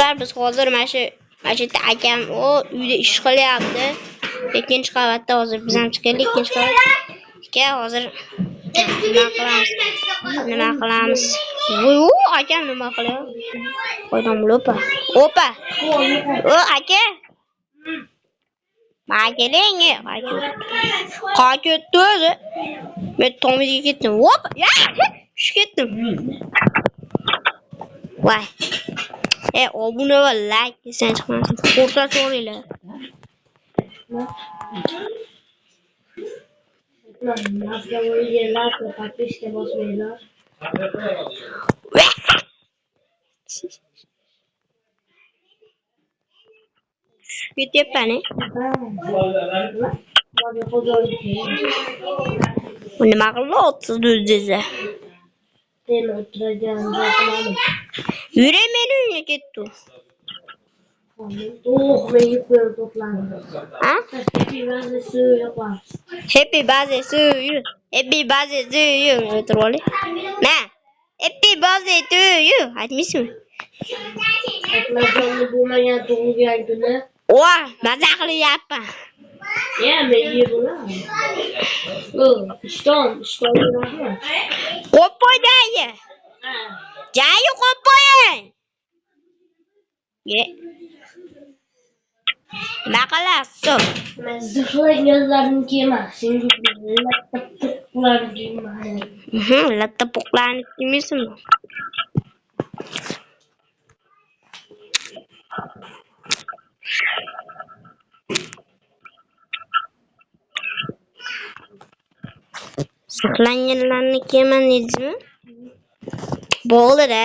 Do'stlar, biz hozir mana shu yerda akam uyda ish qilyapti. Ikkinchi qavatda hozir biz ham chiqaylik ikkinchi qavatga. Hozir nima qilamiz? Akam nima qilyapti? Qo'ydim opa. Opa. Aka. Ma keling. Qochib o'zi. Men tomizga ketdim. Opa. Tushib ketdim. Voy. Obuna va like desan chiqmasin. Ko'rsatvoringlar. Ketyapman. Nima qilyapsiz o'zingiz? Yuring meni uyga ketdi. Happy birthday to you. Happy birthday to you. O'tirib Ma. Happy birthday to you. Aytmaysizmi? Bo'lmagan tug'ilgan kuni. Maza qilyapman. Men yeyman. ishton rahmat. Qo'yib qo'ydingiz. Joyi qo'yib qo'ying. Nima qilasiz? Men zixlaganlarniki emas, senga latta-puqlarniki emas. Latta-puqlarniki emasmi? Zixlaganlarniki emas dedingizmi? Bo'ldi-da.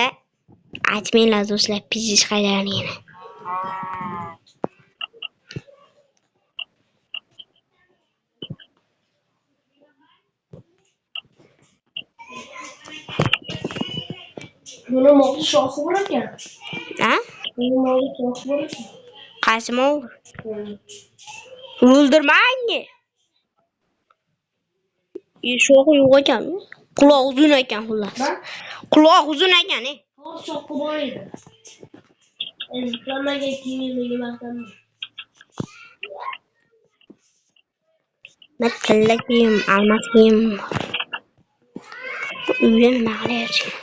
Aytmanglar do'stlar, pizziz qaydaligini. Buni mo'g'ul shoxi bor ekan. Buni mo'g'ul shoxi bor ekan. Qaysi mo'g'ul? O'ldirmang. Shoxi yo'q ekan. Quloq uzun ekan xullas. Quloq uzun ekan. Shoxi bor edi. Ezlamaga kiyimini maqtanma. Men tilla kiyim, almas kiyim. Uyda nima qilyapsiz?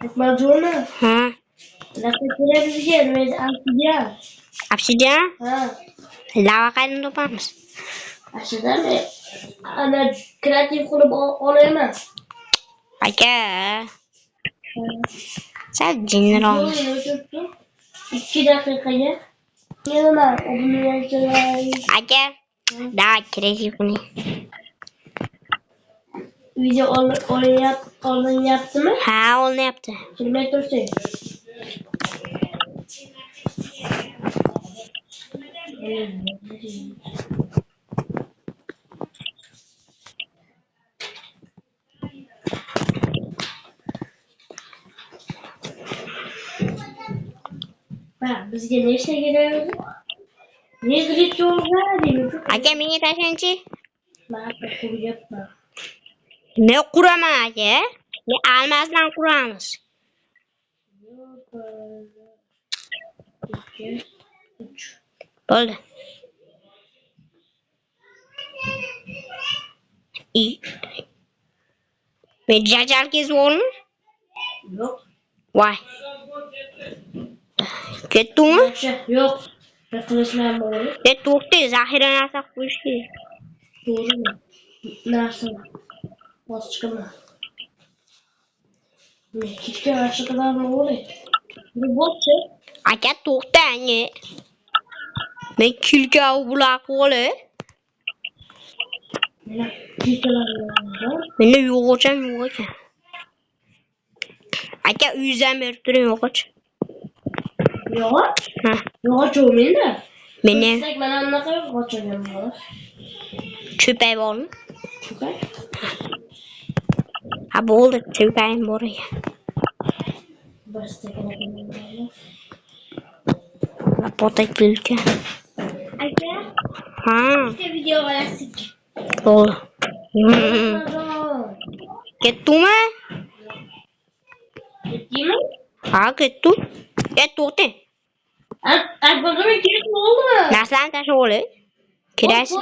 Akmaljon. Ha. Laqqa kerak bizga, nima Obsidian? Ha. Lava qaydan topamiz? Ashadami? Ana kreativ qilib olaman. Aka. Sal jinniroq. 2 daqiqaga. Yana odamni aytay. Aka. Da kreativ qiling. Video olinyaptimi? Ha, olinyapti. Filmga tursang. Bizga nechta kerak? Negrit yo'lga deymiz. Aka, menga tashlanchi. Men quryapman. Men quraman aka. Men almasdan quramiz. Bo'ldi. Men jajal kezvormi? Yo'q. Voy. Ketdingmi? Yo'q. Qilishlar bor. To'xta, zaxira narsa qo'yish kerak. To'g'rimi? Narsa. Boshqami? Men kichkina narsalarni o'ylayman. Bu bo'chi. Aka, to'xtang. Men kilka bular qo'li. Menda yo'g'ocham yo'q ekan. Aka, uyingizdan berib turing yo'g'och. Yo'g'och? Ha. Yo'g'och o'menda. Meni mana bunaqa yo'g'och olgan bor. cho'pay bormi? Cho'pay? Ha, bo'ldi, cho'payim bor ekan. Potek vilka. Aka? Ha. Bitta video olasiz. Bo'ldi. Ketdingmi? Ketdingmi? Ha ketdi. To'xtang. Akbarga kerak bo'ldi. Narsalarni tashlab olay. Kirasiz.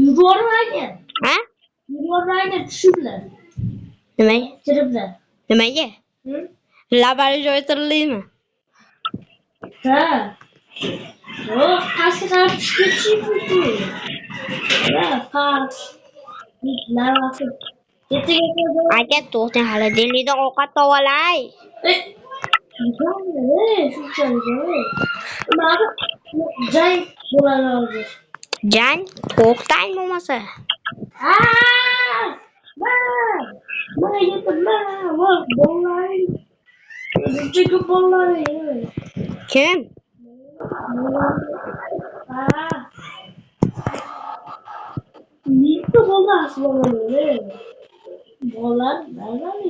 Yubormaydi. Ha? Yubormaydi tushiblar. Nimaga? Kiriblar. Nimaga? Labari joytirdingmi? Ha. Yo'q, pastga qarab tushib ketishibdi. Ha, past. Lavasi. Aka to'xtang hali Delhidan ovqat tovolay. Jang bo'ladi hozir. Jang to'xtang bo'lmasa. Kim?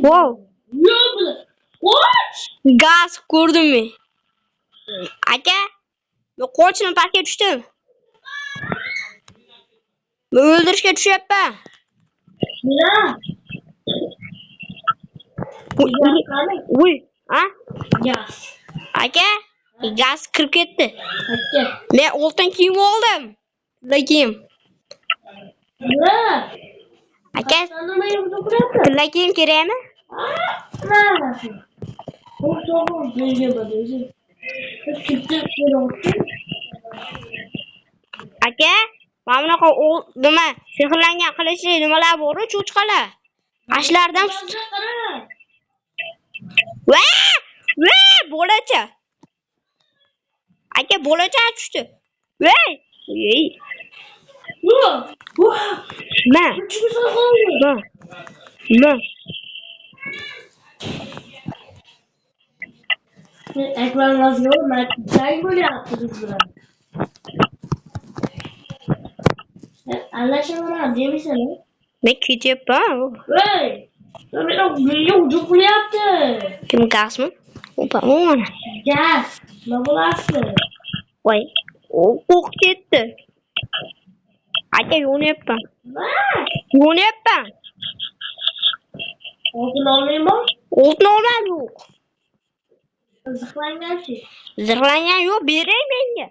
Wow. Gaz ko'rdimmi? Aka, men qo'chini pastga tushdim. Men o'ldirishga tushyapman. Uy, ha? Aka, gaz kirib ketdi. Men oltin kiyim oldim. Lekin aka, tilla kiyim kerakmi? Aka, mana bunaqa nima sehrlangan qilichli nimalar bor-ku, cho'chqalar. Ashlardan va bo'lacha. Aka, bo'lacha tushdi. Voy! Ma. Akbar Nazirov jang bo'lyapti biz bilan. Allashaman demisana. Men ketyapman. Voy! Menga hujum qilyapti. Kim gazmi? Opa, mana. Gaz. Nima bo'lyapti? Voy, o'q ketdi. Aka, yo'nyapman. Yo'nyapman. Oltin olmaymi? Oltin olmadi yo'q. Zirhlanganchi. Zirhlangan yo'q, bering menga.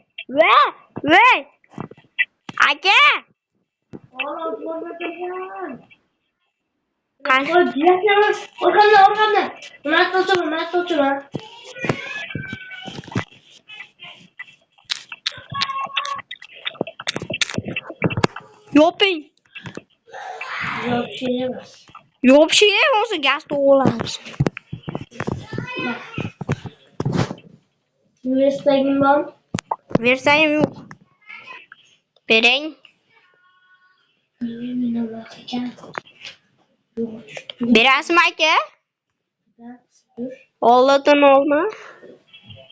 Voy! Aka! Orqamda. Nima to'chaman. Yoping. Yo'q, şey emas. Yo'q, şey bo'lsa gaz to'g'ilamiz. Versagim bor? Versayim yo'q. Bering. Berasizmi aka? Oltin olma.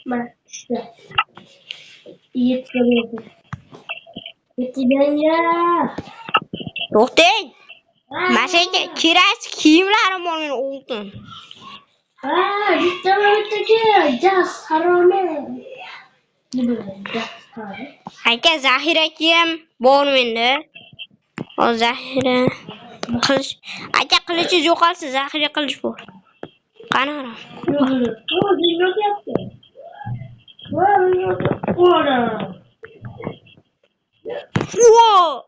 Mana işte. Yetdi. Yetganga. To'xtang. Mashaka kerak kiyimlarim bor men oltin. Bitta gaz haromi. Nima gaz qari? Aka zaxira kiyim bor menda. O zaxira qilich. Aka qilichi yo'qolsa zaxira qilich bor. Qani harom. Whoa!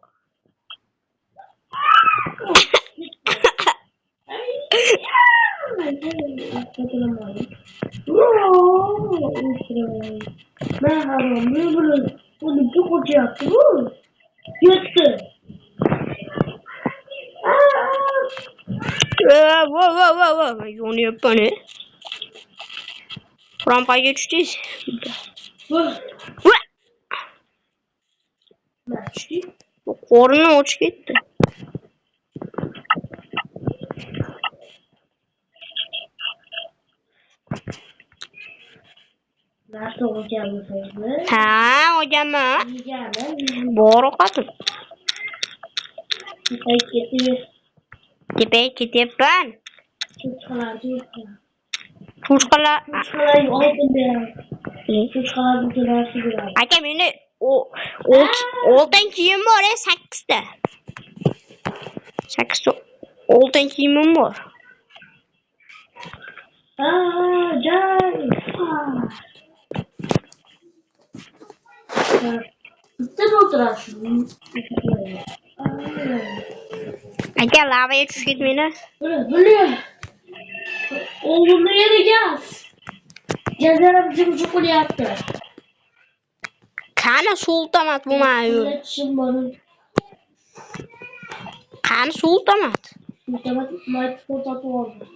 Whoa. Yo'nyapman. Rampaga tushdingiz. Qo'rni o'chib ketdi. Narsa o'rganmisiz? Ha, o'rganman. Bor o'qatim. Tepaga ketyapman. Cho'chqalar oltin beradi. Cho'chqalar aka meni oltin kiyim bor 8 ta. 8 ta oltin kiyimim bor. Joy. Bitta o'tirasiz. Aka lavaya tushib ketmanglar. Biliyorum. Oğlumda yeri gaz. Gazlara bizim kulu yaptı. Qani suv tomat bo'lmaydi. İletişim bana. Qani suv tomat. Matematik fotoğrafı oldu.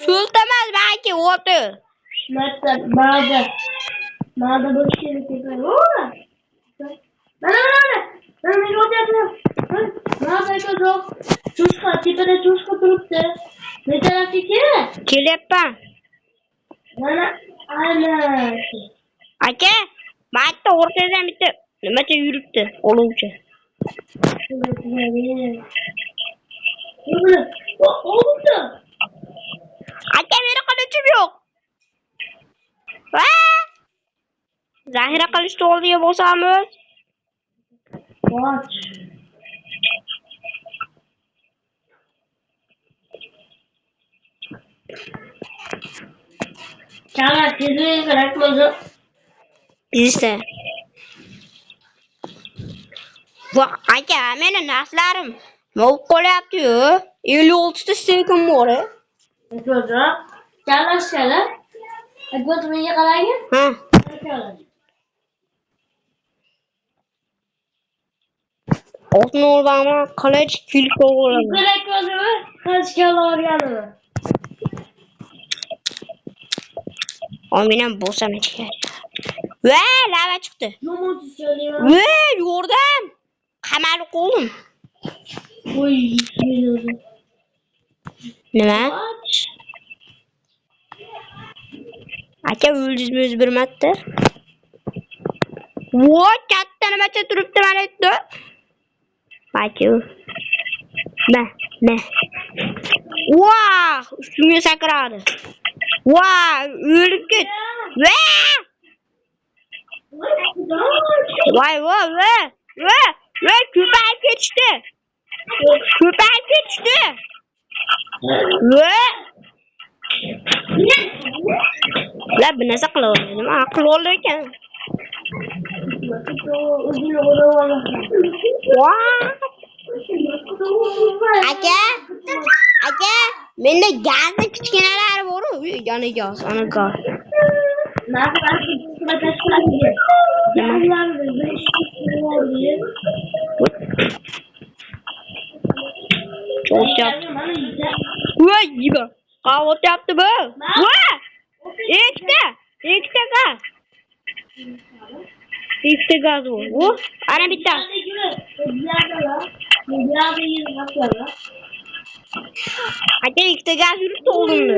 Suv tomat balki o'ti. Mağda boş yere tekrar. Oğlum. Ben ne yapıyorum? Mağda yok. Çuşka, tepede çuşka duruptu. Ne taraftaki? Kelyapman. Ana. Aka, bitta o'rtadan bitta nimacha yuribdi, oluvchi. Oldu. Aka, meni qilichim yo'q. Va! Zahira qilichni oldiga bosamiz. Bak. Çağlar sizin bırakmadı. Bizda. Va, aka, meni narslarim mavq qolyapti-yu. 56 ta stekim bor. Çocuğum. Çağlar. Hadi menga qarang. Ha. Otni o'rdaman, qilich, kilko o'raman. Kerak o'zimi? Qancha olganimi? Ominam bosam ichga. Va, lava chiqdi. Yomon söyleyeyim. Va, yordam. Qamalib qoldim. Oy, Nima? Aka, o'ldizmi o'zi bir marta? Vo, katta nimacha turibdi mana yerda. Balki u. Ne. Voh, ustimga sakradi. Voh, o'lib ket. Va! Voy, ko'payib ketishdi. Va! La, bu narsa qila olmaydim. Aql ol ekan. Aka, menda gazni kichkinalari bor-ku, yana gaz, ana gaz. Voy, yiba. Qavot yaptı bu. Voy! İkte gaz. İkte gaz bu. Bu, ana bitti. Aka, ikkita gaz yuribdi oldimda.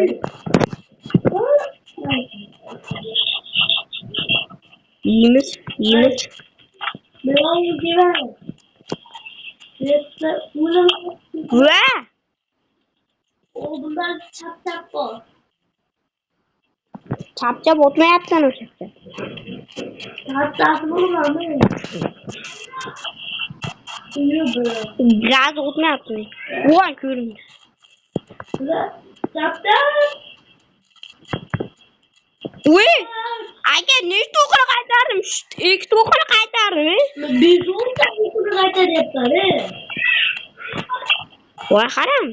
Yeymiz. Va! Oldumdan çap bol. Chap o'tmayapsan o'sha. Çap bulmam mı? Gaz o'tmayapti. Voy, ko'rindi. Çap. Voy! Aka, nechta o'qini qaytardim? Ikkita o'qini qaytardim. Biz o'nta o'qini qaytaryapti. Voy, qaram.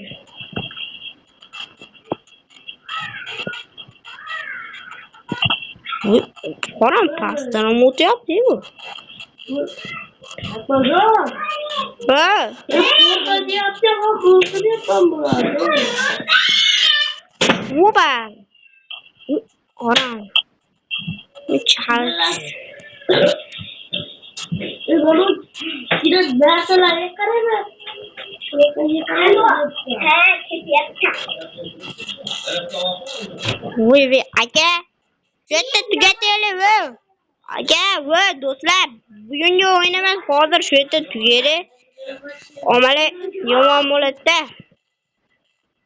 Qaram, pastdan o'tyapti bu. Pardon. Ha. Hadi yapacağım ama bulsun yapmam bunu. Oba. Qaram. Chal. Bolu biraz bersalar yakarama. Voy, aka. Shu yerda tugataylik va. Aka, va do'stlar, bugungi o'yinimiz hozir shu yerda tugaydi. Omali yomon bo'ladi-da.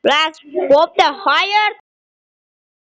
Plus, bo'pti, hayır.